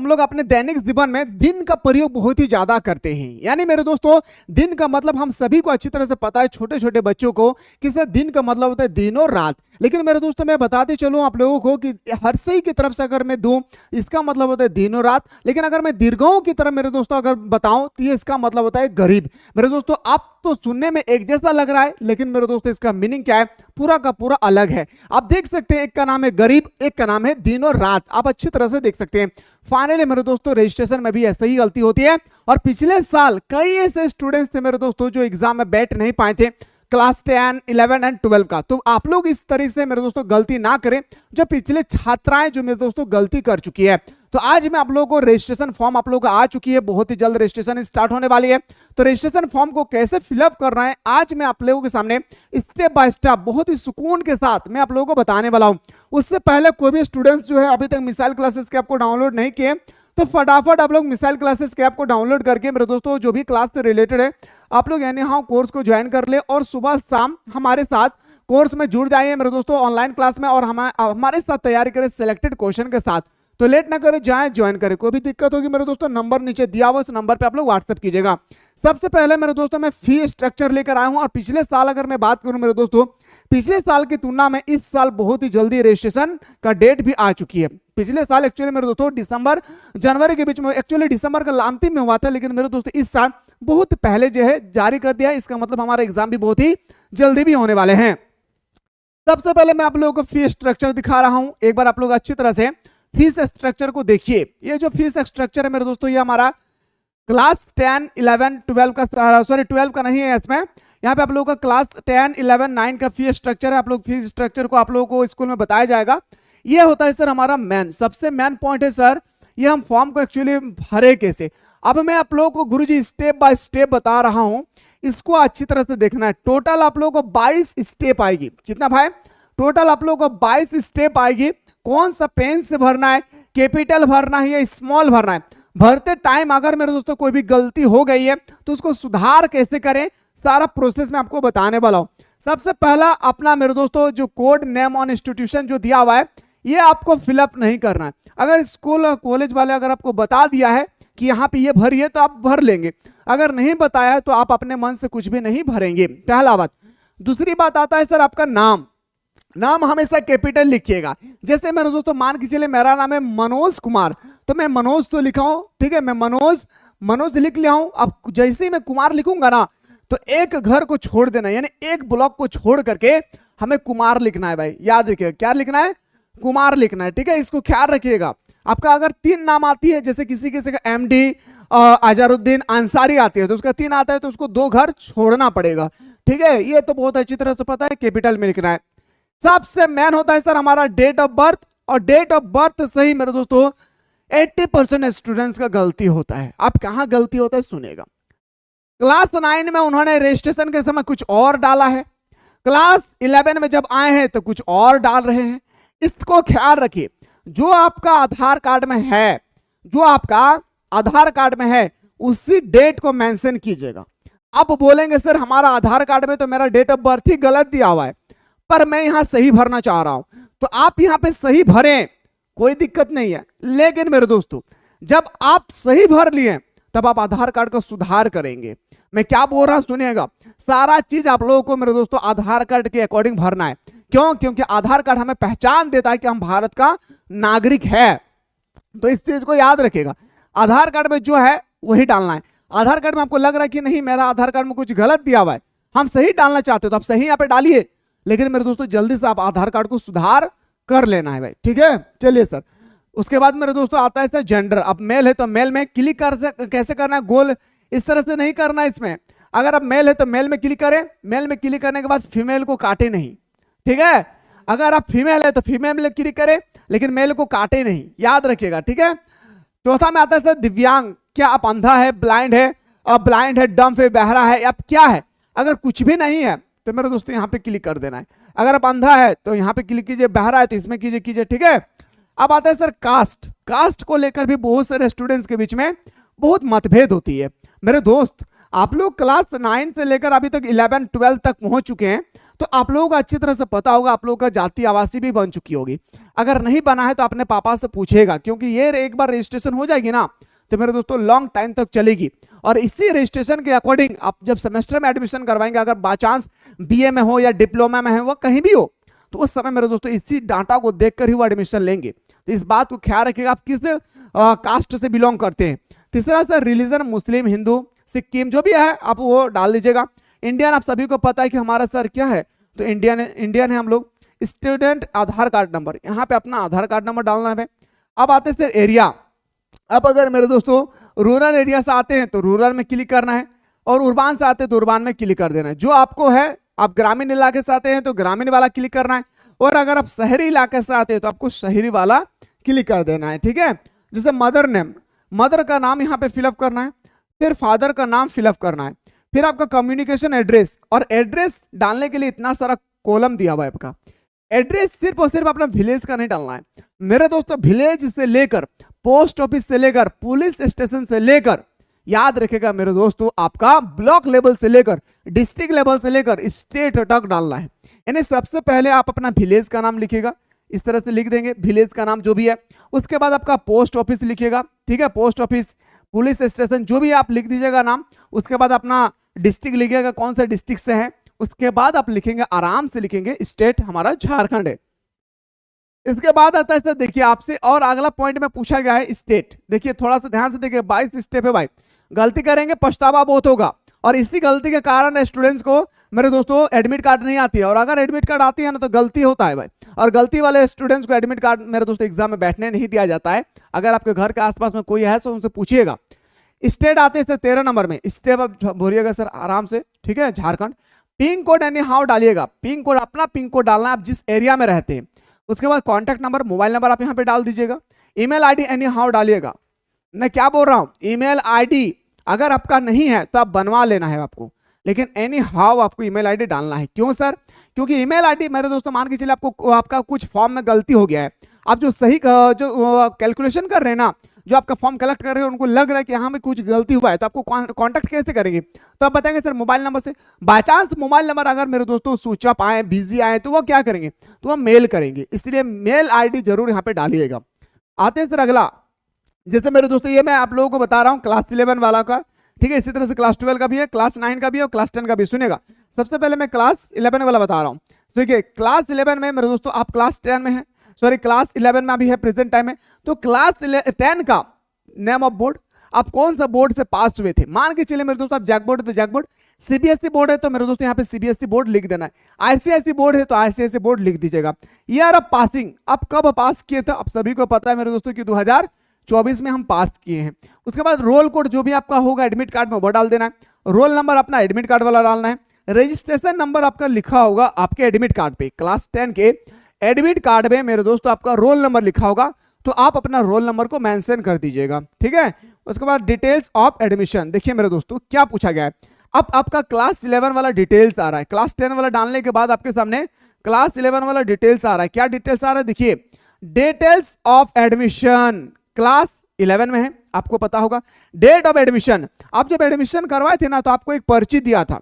लोग अपने दैनिक जीवन में दिन का प्रयोग बहुत ही ज्यादा करते हैं। यानी मेरे दोस्तों, दिन का मतलब हम सभी को अच्छी तरह से पता है, छोटे छोटे बच्चों को, कि सर दिन का मतलब होता है दिन और रात। लेकिन मेरे दोस्तों मैं बताते चलूं आप लोगों को कि हर्षई की तरफ से अगर मैं दूं, इसका मतलब होता है दिन और रात। लेकिन अगर मैं दीर्घों की तरफ मेरे दोस्तों अगर बताऊं तो ये इसका मतलब होता है गरीब। मेरे दोस्तों आप तो सुनने में एक जैसा लग रहा है, लेकिन मेरे दोस्तों इसका मीनिंग क्या है, पूरा का पूरा अलग है। आप देख सकते हैं, एक का नाम है गरीब, एक का नाम है दिन और रात। आप अच्छी तरह से देख सकते हैं। फाइनली मेरे दोस्तों रजिस्ट्रेशन में भी ऐसे ही गलती होती है। और पिछले साल कई ऐसे स्टूडेंट्स थे मेरे दोस्तों जो एग्जाम में बैठ नहीं पाए थे, क्लास 10, 11 एंड 12 का। तो आप लोग इस तरीके से मेरे दोस्तों गलती ना करें, जो पिछले छात्राएं जो मेरे दोस्तों गलती कर चुकी है। तो आज मैं आप लोगों को रजिस्ट्रेशन फॉर्म आप लोगों को आ चुकी है, बहुत ही जल्द रजिस्ट्रेशन स्टार्ट होने वाली है। तो रजिस्ट्रेशन फॉर्म को कैसे फिलअप करना है, आज मैं आप लोगों के सामने स्टेप बाय स्टेप बहुत ही सुकून के साथ मैं आप लोगों को बताने वाला हूं। उससे पहले कोई भी स्टूडेंट्स जो है अभी तक मिसाइल क्लासेस के ऐप को डाउनलोड नहीं किए, तो फटाफट आप लोग मिसाइल क्लासेस के ऐप को डाउनलोड करके मेरे दोस्तों जो भी क्लास से रिलेटेड है आप लोग यानी हाँ कोर्स को ज्वाइन कर ले और सुबह शाम हमारे साथ कोर्स में जुड़ जाइए मेरे दोस्तों ऑनलाइन क्लास में, और हमारे साथ तैयारी करें सिलेक्टेड क्वेश्चन के साथ। तो लेट ना करें, जाएं ज्वाइन करें। कोई भी दिक्कत होगी मेरे दोस्तों नंबर नीचे दिया हुआ, उस नंबर पे आप लोग व्हाट्सएप कीजिएगा। सबसे पहले मेरे दोस्तों मैं फी स्ट्रक्चर लेकर आया हूं, और पिछले साल अगर मैं बात करूं मेरे दोस्तों, पिछले साल की तुलना में इस साल बहुत ही जल्दी रजिस्ट्रेशन का डेट भी आ चुकी है। पिछले साल एक्चुअली मेरे दोस्तों दिसंबर जनवरी के बीच में, एक्चुअली दिसंबर का अंतिम में हुआ था, लेकिन मेरे दोस्तों इस साल बहुत पहले जो है जारी कर दिया है। इसका मतलब हमारा एग्जाम भी बहुत ही जल्दी भी होने वाले हैं। सबसे पहले मैं आप लोगों को फी स्ट्रक्चर दिखा रहा हूं, एक बार आप लोग अच्छी तरह से फीस स्ट्रक्चर को देखिए। ये जो फीस स्ट्रक्चर है मेरे दोस्तों, ये हमारा क्लास 10, 11, 12 का, सॉरी 12 का नहीं है इसमें, यहाँ पे आप लोगों का क्लास 10, 11, 9 का फीस स्ट्रक्चर है। आप लोग फीस स्ट्रक्चर को आप लोगों को स्कूल में बताया जाएगा। ये होता है सर हमारा मेन, सबसे मेन पॉइंट है सर, ये हम फॉर्म को एक्चुअली भरे कैसे। अब मैं आप लोगों को गुरुजी स्टेप बाय स्टेप बता रहा हूं, इसको अच्छी तरह से देखना है। टोटल आप लोगों को 22 स्टेप आएगी। कितना भाई? टोटल आप लोगों को 22 स्टेप आएगी। कौन सा पेन से भरना है, कैपिटल भरना है या स्मॉल भरना है। भरते टाइम अगर मेरे दोस्तों कोई भी गलती हो गई है तो उसको सुधार कैसे करें, सारा प्रोसेस मैं आपको बताने वाला हूं। सबसे पहला अपना मेरे दोस्तों जो कोड नेम ऑन इंस्टीट्यूशन जो दिया हुआ है, ये आपको फिलअप नहीं करना है। अगर स्कूल कॉलेज वाले अगर आपको बता दिया है कि यहाँ पे ये भरिए तो आप भर लेंगे, अगर नहीं बताया है तो आप अपने मन से कुछ भी नहीं भरेंगे, पहला बात। दूसरी बात आता है सर आपका नाम। नाम हमेशा कैपिटल लिखिएगा। जैसे मेरे दोस्तों मान के चलिए मेरा नाम है मनोज कुमार, तो मैं मनोज तो लिखा हूं, ठीक है, मैं मनोज लिख लिया हूं। अब जैसे ही मैं कुमार लिखूंगा ना, तो एक घर को छोड़ देना, यानी एक ब्लॉक को छोड़ करके हमें कुमार लिखना है भाई। याद रखिएगा क्या लिखना है, कुमार लिखना है, ठीक है, इसको ख्याल रखिएगा। आपका अगर 3 नाम आती है, जैसे किसी किसी का MD अजहरुद्दीन अंसारी आती है, तो उसका 3 आता है तो उसको 2 घर छोड़ना पड़ेगा, ठीक है। ये तो बहुत अच्छी तरह से पता है, कैपिटल में लिखना है। सबसे मेन होता है सर हमारा डेट ऑफ बर्थ, और डेट ऑफ बर्थ से ही मेरे दोस्तों 80% स्टूडेंट्स का गलती होता है। अब कहां गलती होता है सुनेगा। क्लास 9 में उन्होंने रजिस्ट्रेशन के समय कुछ और डाला है, क्लास 11 में जब आए हैं तो कुछ और डाल रहे हैं। इसको ख्याल रखिए। जो आपका आधार कार्ड में है, जो आपका आधार कार्ड में है उसी डेट को मेंशन कीजिएगा। आप बोलेंगे सर हमारा आधार कार्ड में तो मेरा डेट ऑफ बर्थ ही गलत दिया हुआ है, पर मैं यहां सही भरना चाह रहा हूं, तो आप यहां पे सही भरें, कोई दिक्कत नहीं है। लेकिन मेरे दोस्तों जब आप सही भर लिए तब आप आधार कार्ड का सुधार करेंगे। मैं क्या बोल रहा हूं सुनिएगा। सारा चीज आप लोगों को मेरे दोस्तों आधार कार्ड के अकॉर्डिंग भरना है। क्यों? क्योंकि आधार कार्ड हमें पहचान देता है कि हम भारत का नागरिक है। तो इस चीज को याद रखिएगा, आधार कार्ड में जो है वही डालना है। आधार कार्ड में आपको लग रहा है कि नहीं मेरा आधार कार्ड में कुछ गलत दिया हुआ है, हम सही डालना चाहते हो तो आप सही यहाँ पे डालिए। लेकिन मेरे दोस्तों जल्दी से आप आधार कार्ड को सुधार कर लेना है भाई, ठीक है। चलिए सर, उसके बाद मेरे दोस्तों आता है सर जेंडर। अब मेल है तो मेल में क्लिक कैसे करना है, गोल इस तरह से नहीं करना है। इसमें अगर आप मेल है तो मेल में क्लिक करें, मेल में क्लिक करने के बाद फीमेल को काटे नहीं, ठीक है। अगर आप फीमेल है तो फीमेल में क्लिक करें, लेकिन मेल को काटे नहीं, याद रखिएगा, ठीक है। चौथा में आता है सर दिव्यांग। क्या आप अंधा है, ब्लाइंड है, डम्फ है, बहरा है, आप क्या है। अगर कुछ भी नहीं है तो मेरे दोस्तों यहाँ पे क्लिक कर देना है। अगर आप अंधा है तो यहाँ पे क्लिक कीजिए, बहरा है तो इसमें कीजिए, ठीक है। अब आता है सर कास्ट। कास्ट को लेकर भी बहुत सारे स्टूडेंट्स के बीच में बहुत मतभेद होती है। मेरे दोस्त आप लोग क्लास 9 से लेकर अभी तक 11, 12 तक पहुंच चुके हैं, तो आप लोगों को अच्छी तरह से पता होगा, आप लोगों का जाति आवासी भी बन चुकी होगी। अगर नहीं बना है तो अपने पापा से पूछेगा, क्योंकि ये एक बार रजिस्ट्रेशन हो जाएगी ना तो मेरे दोस्तों लॉन्ग टाइम तक चलेगी। और इसी रजिस्ट्रेशन के अकॉर्डिंग आप जब सेमेस्टर में एडमिशन करवाएंगे, अगर बाय चांस बीए में हो या डिप्लोमा में हो, कहीं भी हो, तो उस समय मेरे दोस्तों इसी डाटा को देखकर ही वो एडमिशन लेंगे। तो इस बात को ख्याल रखिएगा आप किस कास्ट से बिलोंग करते हैं। तीसरा सर रिलीजन मुस्लिम, हिंदू, सिक्किम जो भी है आप वो डाल लीजिएगा। इंडियन आप सभी को पता है कि हमारा सर क्या है, तो इंडियन है हम लोग। स्टूडेंट आधार कार्ड नंबर, यहाँ पे अपना आधार कार्ड नंबर डालना है। अब आते हैं सर एरिया। अब अगर मेरे दोस्तों रूरल एरिया से आते हैं तो रूरल में क्लिक करना है, और उर्बान से आते हैं तो उर्बान में क्लिक कर देना है। जो आपको है, आप ग्रामीण इलाके से आते हैं तो ग्रामीण वाला क्लिक करना है, और अगर आप शहरी इलाके से आते हैं तो आपको शहरी वाला क्लिक कर देना है। ठीक है, जैसे मदर नेम, मदर का नाम यहाँ पे फिलअप करना है, फिर फादर का नाम फिलअप करना है, फिर आपका कम्युनिकेशन एड्रेस। और एड्रेस डालने के लिए इतना सारा कॉलम दिया हुआ है आपका। एड्रेस सिर्फ और सिर्फ अपना विलेज का नहीं डालना है मेरे दोस्तों, विलेज से लेकर पोस्ट ऑफिस से लेकर पुलिस स्टेशन से लेकर, याद रखेगा मेरे दोस्तों, आपका ब्लॉक लेवल से लेकर डिस्ट्रिक्ट लेवल से लेकर स्टेट तक डालना है। यानी सबसे पहले आप अपना विलेज का नाम लिखिएगा, इस तरह से लिख देंगे विलेज का नाम जो भी है। उसके बाद आपका पोस्ट ऑफिस लिखिएगा, ठीक है, पोस्ट ऑफिस, पुलिस स्टेशन जो भी आप लिख दीजिएगा नाम। उसके बाद अपना डिस्ट्रिक्ट लिखिएगा, कौन सा डिस्ट्रिक्ट से है। उसके बाद आप लिखेंगे, आराम से लिखेंगे, स्टेट हमारा झारखंड है। इसके बाद आता है सर, देखिए आपसे और अगला पॉइंट में पूछा गया है स्टेट। देखिए थोड़ा सा ध्यान से देखिए, 22 स्टेप है भाई, गलती करेंगे पछतावा बहुत होगा। और इसी गलती के कारण स्टूडेंट्स को मेरे दोस्तों एडमिट कार्ड नहीं आती है, और अगर एडमिट कार्ड आती है ना तो गलती होता है भाई। और गलती वाले स्टूडेंट्स को एडमिट कार्ड मेरे दोस्तों एग्जाम में बैठने नहीं दिया जाता है। अगर आपके घर के आसपास में कोई है तो उनसे पूछिएगा। स्टेट आते हैं 13 नंबर में, स्टेप आप बोलिएगा सर आराम से, ठीक है, झारखंड। पिन कोड यानी हाउ डालिएगा, पिन कोड अपना पिन कोड डालना है आप जिस एरिया में रहते हैं। उसके बाद कॉन्टैक्ट नंबर, मोबाइल नंबर आप यहाँ पे डाल दीजिएगा। ईमेल आईडी एनी हाउ डालिएगा। मैं क्या बोल रहा हूँ, ईमेल आईडी अगर आपका नहीं है तो आप बनवा लेना है आपको, लेकिन एनी हाउ आपको ईमेल आईडी डालना है। क्यों सर, क्योंकि ईमेल आईडी मेरे दोस्तों मान के चलिए आपको आपका कुछ फॉर्म में गलती हो गया है, आप जो सही जो कैलकुलेशन कर रहे हैं ना, जो आपका फॉर्म कलेक्ट कर रहे हैं, उनको लग रहा है कि यहाँ में कुछ गलती हुआ है, तो आपको कांटेक्ट कैसे करेंगे, तो आप बताएंगे सर मोबाइल नंबर से। बाय चांस मोबाइल नंबर अगर मेरे दोस्तों स्विच ऑफ आए, बिजी आए, तो वो क्या करेंगे, तो वो मेल करेंगे, इसलिए मेल आईडी जरूर यहाँ पे डालिएगा। आते हैं सर अगला, जैसे मेरे दोस्तों ये मैं आप लोगों को बता रहा हूँ क्लास 11 वाला का, ठीक है, इसी तरह से क्लास 12 का भी है, क्लास 9 का भी है और क्लास 10 का भी। सुनेगा, सबसे पहले मैं क्लास 11 वाला बता रहा हूँ। देखिए क्लास 11 में मेरे दोस्तों आप क्लास 10 में है, सॉरी क्लास 11 में अभी है प्रेजेंट टाइम में, तो क्लास 10 का नेम ऑफ बोर्ड, आप कौन सा बोर्ड से पास हुए थे। मान के चलिए मेरे दोस्तों आप जैक बोर्ड है तो जैक बोर्ड, सीबीएसई बोर्ड है तो मेरे दोस्तों यहाँ पे सीबीएसई बोर्ड लिख देना है, आईसीआईसी बोर्ड है तो आईसीआईसी बोर्ड लिख दीजिएगा। ईयर ऑफ पासिंग, आप कब पास किए थे, आप सभी को पता है मेरे दोस्तों कि 2024 में हम पास किए हैं। उसके बाद रोल कोड जो भी आपका होगा एडमिट कार्ड में वो डाल देना है, रोल नंबर अपना एडमिट कार्ड वाला डालना है, रजिस्ट्रेशन नंबर आपका लिखा होगा आपके एडमिट कार्ड पे, क्लास 10 के एडमिट कार्ड में मेरे दोस्तों आपका रोल नंबर लिखा होगा, तो आप अपना रोल नंबर को मेंशन कर दीजिएगा, ठीक है। उसके बाद डिटेल्स ऑफ एडमिशन, देखिए मेरे दोस्तों क्या पूछा गया है, अब आपका क्लास 11 वाला डिटेल्स आ रहा है, क्लास 10 वाला डालने के बाद आपके सामने क्लास 11 वाला डिटेल्स आ रहा है। क्या डिटेल्स आ रहा है, देखिए डिटेल्स ऑफ एडमिशन, क्लास 11 में है, आपको पता होगा। डेट ऑफ एडमिशन, आप जब एडमिशन करवाए थे ना तो आपको एक पर्ची दिया था,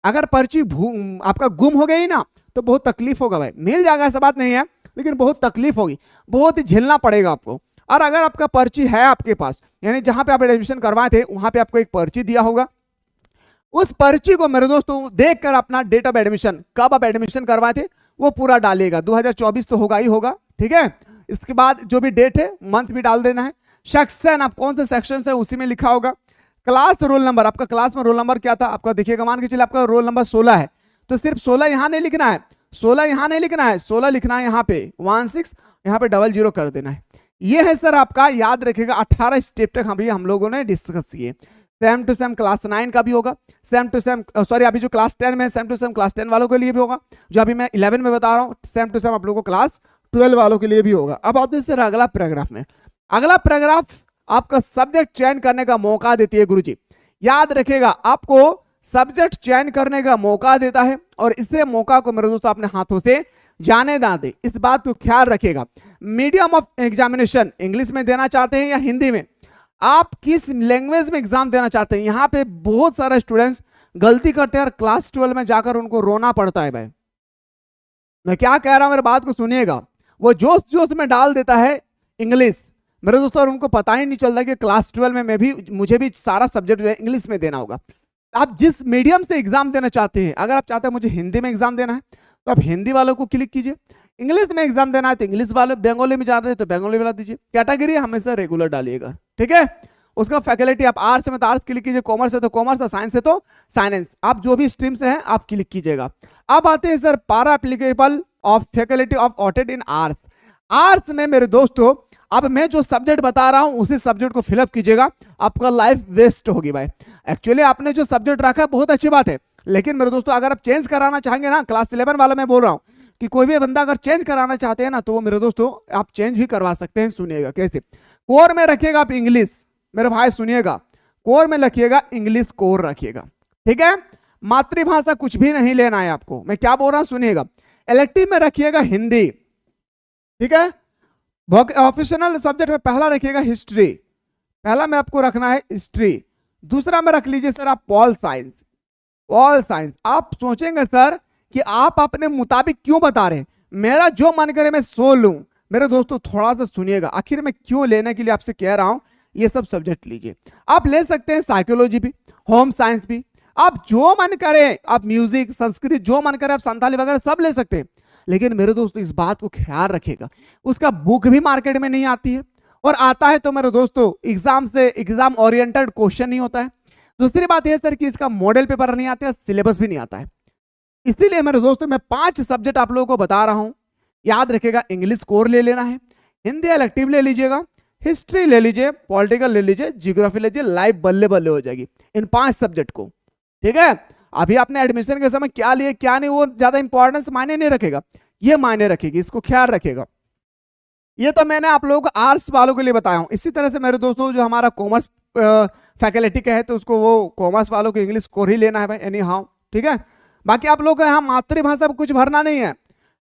अगर पर्ची आपका गुम हो गई ना तो बहुत तकलीफ होगा भाई, मिल जाएगा ऐसा बात नहीं है, लेकिन बहुत तकलीफ होगी, बहुत ही झेलना पड़ेगा आपको। और अगर आपका पर्ची है आपके पास, यानी जहां पे आप एडमिशन करवाए थे वहां पे आपको एक पर्ची दिया होगा, उस पर्ची को मेरे दोस्तों देखकर अपना डेट ऑफ एडमिशन, कब आप एडमिशन करवाए थे वो पूरा डालिएगा, 2024 तो होगा ही होगा, ठीक है। इसके बाद जो भी डेट है मंथ भी डाल देना है, सेक्शन आप कौन से सेक्शन से उसी में लिखा होगा, क्लास रोल नंबर, आपका क्लास में रोल नंबर क्या था आपका देखिएगा, मान के चलिए आपका रोल नंबर 16 है तो सिर्फ 16 यहां नहीं लिखना है, 16 यहां नहीं लिखना है, 16 लिखना है यहाँ पे 16 यहाँ पे 00 कर देना है। ये है सर आपका, याद रखिएगा 18 स्टेप तक हम लोगों ने डिस्कस किए। सेम टू सेम क्लास 9 का भी होगा, सेम टू सेम सॉरी अभी जो क्लास 10 में सेम टू सेम क्लास 10 वालों के लिए भी होगा, जो अभी मैं 11 में बता रहा हूँ सेम टू सेम आप लोगों को क्लास 12 वालों के लिए भी होगा। अब आते हैं सर अगला पैराग्राफ में, अगला पैराग्राफ आपका सब्जेक्ट चयन करने का मौका देती है गुरुजी, याद रखिएगा आपको सब्जेक्ट चयन करने का मौका देता है, और इससे मौका को मेरे दोस्तों अपने हाथों से जाने ना दे, इस बात को ख्याल रखिएगा। मीडियम ऑफ एग्जामिनेशन इंग्लिश में देना चाहते हैं या हिंदी में, आप किस लैंग्वेज में एग्जाम देना चाहते हैं। यहाँ पे बहुत सारे स्टूडेंट्स गलती करते हैं और क्लास 12 में जाकर उनको रोना पड़ता है भाई, मैं क्या कह रहा हूं, मेरे बात को सुनिएगा। वो जोश जोश में डाल देता है इंग्लिश मेरे दोस्तों, और उनको पता ही नहीं चलता कि क्लास 12 में मैं भी, मुझे भी सारा सब्जेक्ट जो है इंग्लिश में देना होगा। आप जिस मीडियम से एग्जाम देना चाहते हैं, अगर आप चाहते हैं मुझे हिंदी में एग्जाम देना है तो आप हिंदी वालों को क्लिक कीजिए, इंग्लिश में एग्जाम देना है तो इंग्लिश वाले, बंगाली में जाते हैं तो बंगाली वाला दीजिए, कैटेगरी हमेशा रेगुलर डालिएगा, ठीक है। उसका फैकल्टी, आप आर्ट्स में तो आर्ट्स क्लिक कीजिए, कॉमर्स है तो कॉमर्स, और साइंस है तो साइंस, आप जो भी स्ट्रीम से हैं आप क्लिक कीजिएगा। अब आते हैं sir para applicable of faculty of ऑटेड इन आर्ट्स। आर्ट्स में मेरे दोस्तों अब मैं जो सब्जेक्ट बता रहा हूं उसी सब्जेक्ट को फिलअप कीजिएगा, आपका लाइफ वेस्ट होगी भाई। एक्चुअली आपने जो सब्जेक्ट रखा है बहुत अच्छी बात है, लेकिन मेरे दोस्तों अगर आप चेंज कराना चाहेंगे ना, क्लास 11 वाला मैं बोल रहा हूं कि कोई भी बंदा अगर चेंज कराना चाहते हैं ना तो वो मेरे दोस्तों आप चेंज भी करवा सकते हैं। सुनिएगा कैसे, कोर में रखिएगा आप इंग्लिश, मेरे भाई सुनिएगा, कोर में रखिएगा इंग्लिश, कोर रखिएगा, ठीक है। मातृभाषा कुछ भी नहीं लेना है आपको, मैं क्या बोल रहा हूं सुनिएगा। इलेक्टिव में रखिएगा हिंदी, ठीक है। ऑप्शनल सब्जेक्ट में पहला रखिएगा हिस्ट्री, पहला में आपको रखना है हिस्ट्री। दूसरा में रख लीजिए सर आप पॉल साइंस, पॉल साइंस। आप सोचेंगे सर कि आप अपने मुताबिक क्यों बता रहे हैं, मेरा जो मन करे मैं सो लूं। मेरे दोस्तों थोड़ा सा सुनिएगा, आखिर मैं क्यों लेने के लिए आपसे कह रहा हूं, ये सब सब्जेक्ट लीजिए। आप ले सकते हैं साइकोलॉजी भी, होम साइंस भी, आप जो मन करे, आप म्यूजिक, संस्कृत, जो मन करे, आप संताली वगैरह सब ले सकते हैं। लेकिन मेरे दोस्तों इस बात को ख्याल रखिएगा, उसका बुक भी मार्केट में नहीं आती है, और आता है तो मेरे दोस्तों एग्जाम से, एग्जाम ओरिएंटेड क्वेश्चन नहीं होता है। दूसरी बात यह सर कि इसका मॉडल पेपर नहीं आता है, सिलेबस भी नहीं आता है। इसीलिए मेरे दोस्तों मैं 5 सब्जेक्ट आप लोगों को बता रहा हूं, याद रखिएगा। इंग्लिश कोर ले लेना है, हिंदी इलेक्टिव ले लीजिएगा, हिस्ट्री ले लीजिए, पॉलिटिकल ले लीजिए, जियोग्राफी ले लीजिए, लाइफ बल्ले बल्ले हो जाएगी इन 5 सब्जेक्ट को, ठीक है। अभी आपने एडमिशन के समय क्या लिए क्या नहीं वो ज्यादा इंपॉर्टेंस मायने नहीं रखेगा, ये मायने रखेगी, इसको ख्याल रखेगा। ये तो मैंने आप लोगों को आर्ट्स वालों के लिए बताया हूं। इसी तरह से मेरे दोस्तों जो हमारा कॉमर्स फैकल्टी का है तो उसको वो कॉमर्स वालों को इंग्लिश कोर ही लेना है भाई, एनी हाउ, ठीक है। बाकी आप लोग यहाँ मातृभाषा में कुछ भरना नहीं है,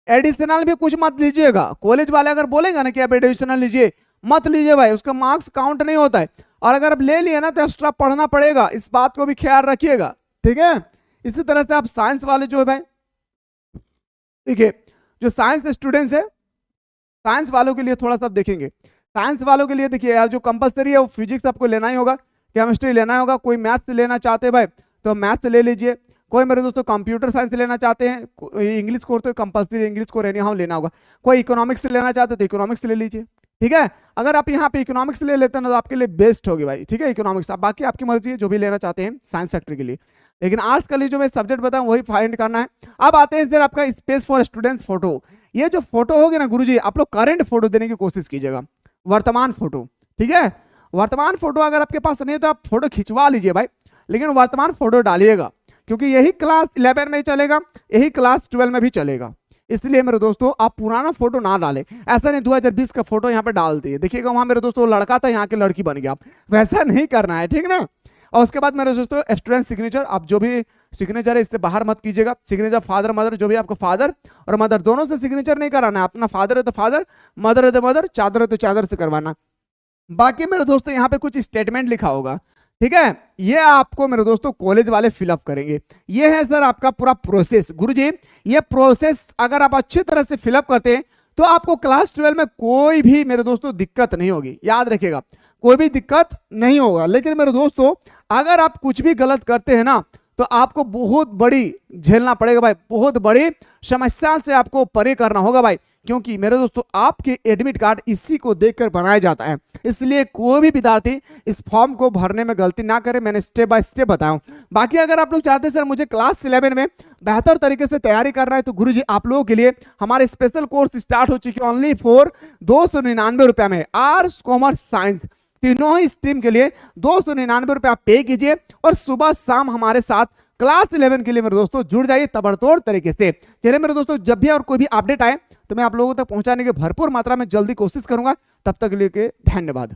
एडिशनल भी कुछ मत लीजिएगा। कॉलेज वाले अगर बोलेंगे ना कि आप एडिशनल लीजिए, मत लीजिए भाई, उसका मार्क्स काउंट नहीं होता है, और अगर आप ले लिए ना तो एक्स्ट्रा पढ़ना पड़ेगा, इस बात को भी ख्याल रखिएगा, ठीक है। इसी तरह से आप साइंस वाले जो है भाई, देखिए जो साइंस स्टूडेंट्स है, साइंस वालों के लिए थोड़ा सा देखेंगे। साइंस वालों के लिए देखिए यार जो कंपलसरी है वो फिजिक्स आपको लेना ही होगा, केमिस्ट्री लेना होगा, कोई मैथ्स लेना चाहते हैं भाई तो मैथ्स ले लीजिए, कोई मेरे दोस्तों कंप्यूटर साइंस लेना चाहते हैं, इंग्लिश कोर्स तो compulsory English course any how लेना होगा, कोई इकोनॉमिक्स लेना चाहते हैं तो इकोनॉमिक्स ले लीजिए, ठीक है। अगर आप यहाँ पे इकोनॉमिक्स ले लेते हैं ना तो आपके लिए बेस्ट होगी भाई, ठीक है इकोनॉमिक्स। आप बाकी आपकी मर्जी है जो भी लेना चाहते हैं साइंस फैक्टर के लिए, लेकिन आर्ट्स का लिए जो मैं सब्जेक्ट बताऊं वही फाइंड करना है। अब आते हैं सर आपका स्पेस फॉर स्टूडेंट्स फोटो। ये जो फोटो होगी ना गुरुजी, आप लोग करंट फोटो देने की कोशिश कीजिएगा, वर्तमान फोटो, ठीक है। वर्तमान फोटो अगर आपके पास नहीं है तो आप फोटो खिंचवा लीजिए भाई, लेकिन वर्तमान फोटो डालिएगा, क्योंकि यही क्लास 11 में चलेगा, यही क्लास 12 में भी चलेगा। इसलिए मेरे दोस्तों आप पुराना फोटो ना डालें, ऐसा नहीं 2020 का फोटो यहाँ पे डाल दिए, देखिएगा वहां मेरे दोस्तों लड़का था यहाँ के लड़की बन गया, वैसा नहीं करना है, ठीक ना। और उसके बाद मेरे दोस्तों स्टूडेंट सिग्नेचर, आप जो भी सिग्नेचर है इससे बाहर मत कीजिएगा। सिग्नेचर फादर मदर, जो भी आपको फादर और मदर दोनों से सिग्नेचर नहीं कराना है, अपना फादर है तो फादर, मदर है तो मदर, चादर है तो चादर से करवाना। बाकी मेरे दोस्तों यहाँ पे कुछ स्टेटमेंट लिखा होगा, ठीक है, ये आपको मेरे दोस्तों कॉलेज वाले फिलअप करेंगे। ये है सर आपका पूरा प्रोसेस गुरुजी। ये प्रोसेस अगर आप अच्छी तरह से फिलअप करते हैं तो आपको क्लास 12 में कोई भी मेरे दोस्तों दिक्कत नहीं होगी, याद रखिएगा कोई भी दिक्कत नहीं होगा। लेकिन मेरे दोस्तों अगर आप कुछ भी गलत करते हैं ना तो आपको बहुत बड़ी झेलना पड़ेगा भाई, बहुत बड़ी समस्या से आपको परे करना होगा भाई, क्योंकि मेरे दोस्तों आपके एडमिट कार्ड इसी को देखकर बनाया जाता है। इसलिए कोई भी विद्यार्थी इस फॉर्म को भरने में गलती ना करे, मैंने स्टेप बाय स्टेप बताया हूं। बाकी अगर आप लोग चाहते हैं सर मुझे क्लास 11 में बेहतर तरीके से तैयारी करना है तो गुरुजी आप लोगों के लिए हमारे स्पेशल कोर्स स्टार्ट हो चुके हैं, ओनली फॉर 299 रुपया में। आर्ट्स कॉमर्स साइंस तीनों ही स्ट्रीम के लिए 299 रुपये आप पे कीजिए और सुबह शाम हमारे साथ क्लास 11 के लिए मेरे दोस्तों जुड़ जाइए तबड़तोड़ तरीके से। चलिए मेरे दोस्तों जब भी और कोई भी अपडेट आए तो मैं आप लोगों तक पहुंचाने की भरपूर मात्रा में जल्दी कोशिश करूंगा। तब तक के लिए धन्यवाद।